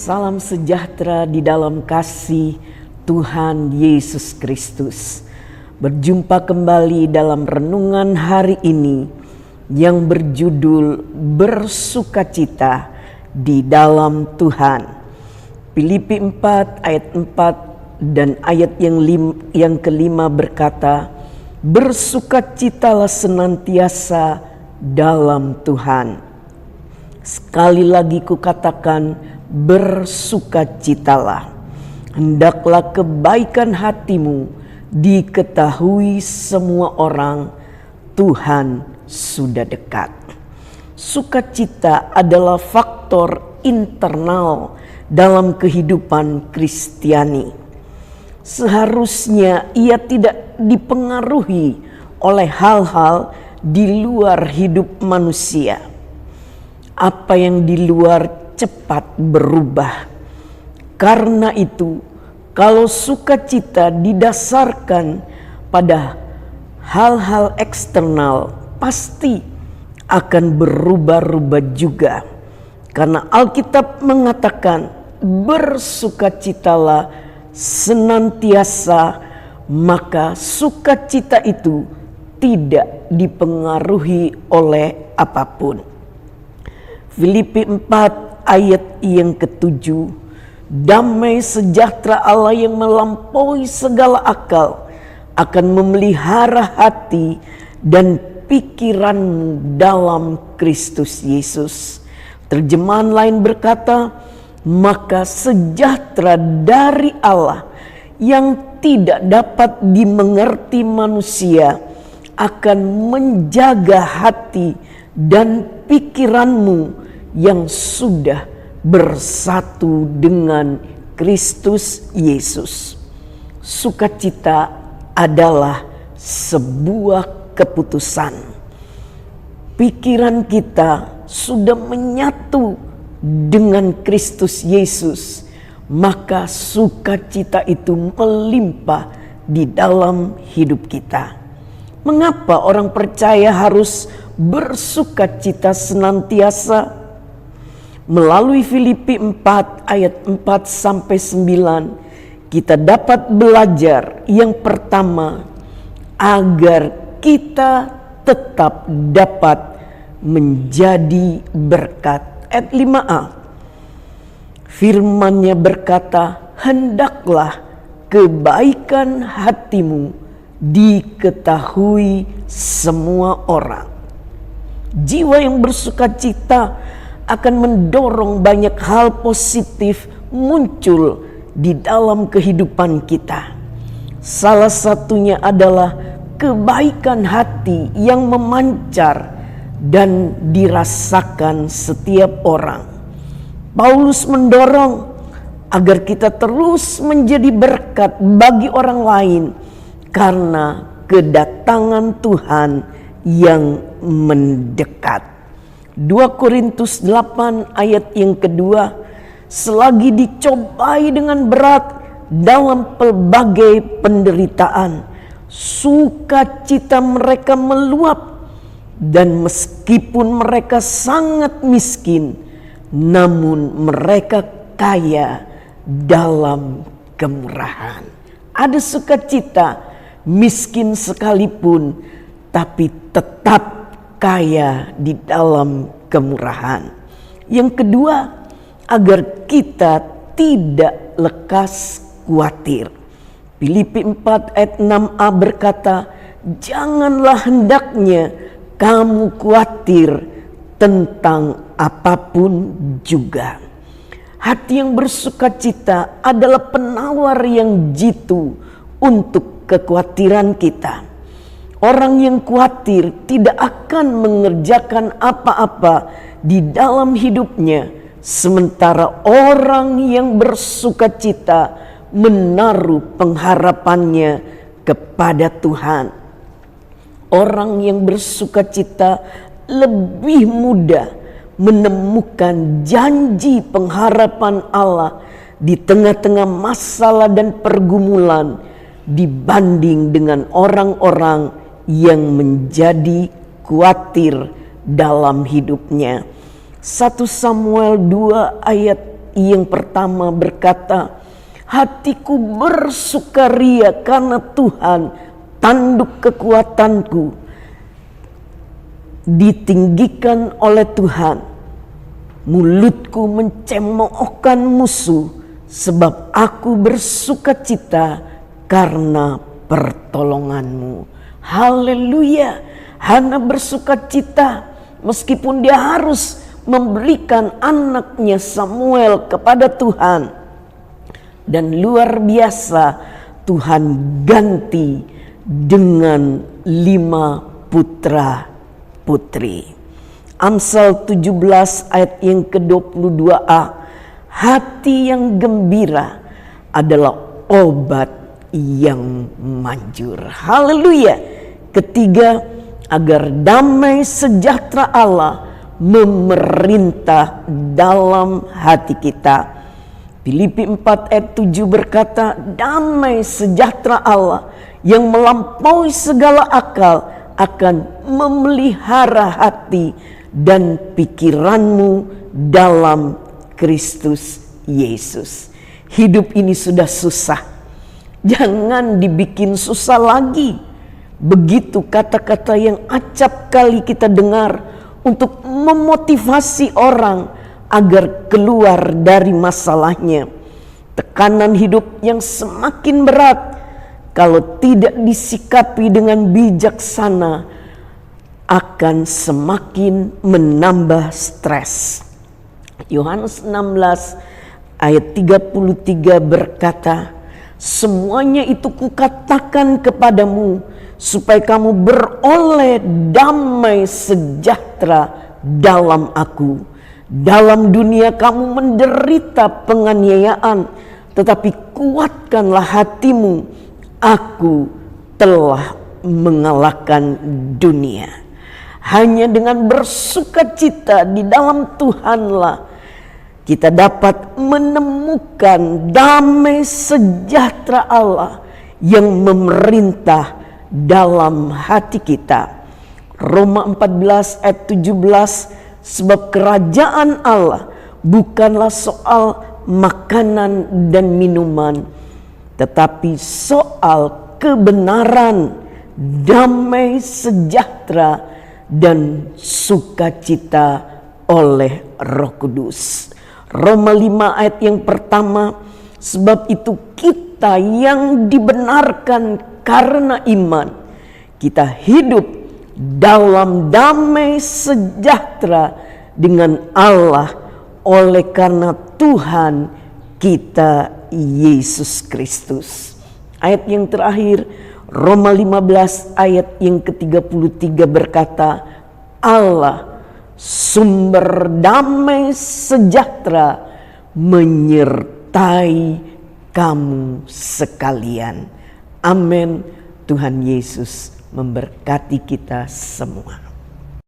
Salam sejahtera di dalam kasih Tuhan Yesus Kristus. Berjumpa kembali dalam renungan hari ini yang berjudul Bersukacita di dalam Tuhan. Filipi 4 ayat 4 dan ayat yang kelima berkata, bersukacitalah senantiasa dalam Tuhan. Sekali lagi kukatakan, bersukacitalah. Hendaklah kebaikan hatimu diketahui semua orang, Tuhan sudah dekat. Sukacita adalah faktor internal dalam kehidupan Kristiani. Seharusnya ia tidak dipengaruhi oleh hal-hal di luar hidup manusia. Apa yang di luar cepat berubah. Karena itu, kalau sukacita didasarkan pada hal-hal eksternal, pasti akan berubah-ubah juga. Karena Alkitab mengatakan, bersukacitalah senantiasa, maka sukacita itu tidak dipengaruhi oleh apapun. Filipi 4 ayat yang ke-7, damai sejahtera Allah yang melampaui segala akal akan memelihara hati dan pikiranmu dalam Kristus Yesus. Terjemahan lain berkata, maka sejahtera dari Allah yang tidak dapat dimengerti manusia akan menjaga hati dan pikiranmu yang sudah bersatu dengan Kristus Yesus. Sukacita adalah sebuah keputusan. Pikiran kita sudah menyatu dengan Kristus Yesus, maka sukacita itu melimpah di dalam hidup kita. Mengapa orang percaya harus bersukacita senantiasa? Melalui Filipi 4 ayat 4 sampai 9 kita dapat belajar yang pertama, agar kita tetap dapat menjadi berkat. Ayat 5a, firman-Nya berkata, hendaklah kebaikan hatimu diketahui semua orang. Jiwa yang bersukacita akan mendorong banyak hal positif muncul di dalam kehidupan kita. Salah satunya adalah kebaikan hati yang memancar dan dirasakan setiap orang. Paulus mendorong agar kita terus menjadi berkat bagi orang lain karena kedatangan Tuhan yang mendekat. 2 Korintus 8 ayat yang kedua, selagi dicobai dengan berat dalam pelbagai penderitaan, sukacita mereka meluap, dan meskipun mereka sangat miskin, namun mereka kaya dalam kemurahan. Ada sukacita, miskin sekalipun, tapi tetap kaya di dalam kemurahan. Yang kedua, agar kita tidak lekas khawatir. Filipi 4 ayat 6a berkata, janganlah hendaknya kamu khawatir tentang apapun juga. Hati yang bersukacita adalah penawar yang jitu untuk kekhawatiran kita. Orang yang khawatir tidak akan mengerjakan apa-apa di dalam hidupnya, sementara orang yang bersukacita menaruh pengharapannya kepada Tuhan. Orang yang bersukacita lebih mudah menemukan janji pengharapan Allah di tengah-tengah masalah dan pergumulan dibanding dengan orang-orang yang menjadi khawatir dalam hidupnya. 1 Samuel 2 ayat yang pertama berkata, hatiku bersukaria karena Tuhan tanduk kekuatanku. Ditinggikan oleh Tuhan, mulutku mencemoohkan musuh, sebab aku bersukacita karena pertolonganmu. Haleluya. Hana bersukacita meskipun dia harus memberikan anaknya Samuel kepada Tuhan. Dan luar biasa, Tuhan ganti dengan 5 putra putri. Amsal 17 ayat yang ke-22a, hati yang gembira adalah obat yang manjur. Haleluya. Ketiga, agar damai sejahtera Allah memerintah dalam hati kita. Filipi 4 ayat 7 berkata, damai sejahtera Allah yang melampaui segala akal akan memelihara hati dan pikiranmu dalam Kristus Yesus. Hidup ini sudah susah, jangan dibikin susah lagi. Begitu kata-kata yang acap kali kita dengar untuk memotivasi orang agar keluar dari masalahnya. Tekanan hidup yang semakin berat kalau tidak disikapi dengan bijaksana akan semakin menambah stres. Yohanes 16 ayat 33 berkata, semuanya itu kukatakan kepadamu supaya kamu beroleh damai sejahtera dalam aku. Dalam dunia kamu menderita penganiayaan, tetapi kuatkanlah hatimu. Aku telah mengalahkan dunia. Hanya dengan bersukacita di dalam Tuhanlah kita dapat menemukan damai sejahtera Allah yang memerintah dalam hati kita. Roma 14 ayat 17, sebab kerajaan Allah bukanlah soal makanan dan minuman, tetapi soal kebenaran, damai sejahtera, dan sukacita oleh Roh Kudus. Roma 5 ayat yang pertama, sebab itu kita yang dibenarkan karena iman, kita hidup dalam damai sejahtera dengan Allah oleh karena Tuhan kita Yesus Kristus. Ayat yang terakhir, Roma 15 ayat yang ke-33 berkata, Allah sumber damai sejahtera menyertai kamu sekalian. Amin. Tuhan Yesus memberkati kita semua.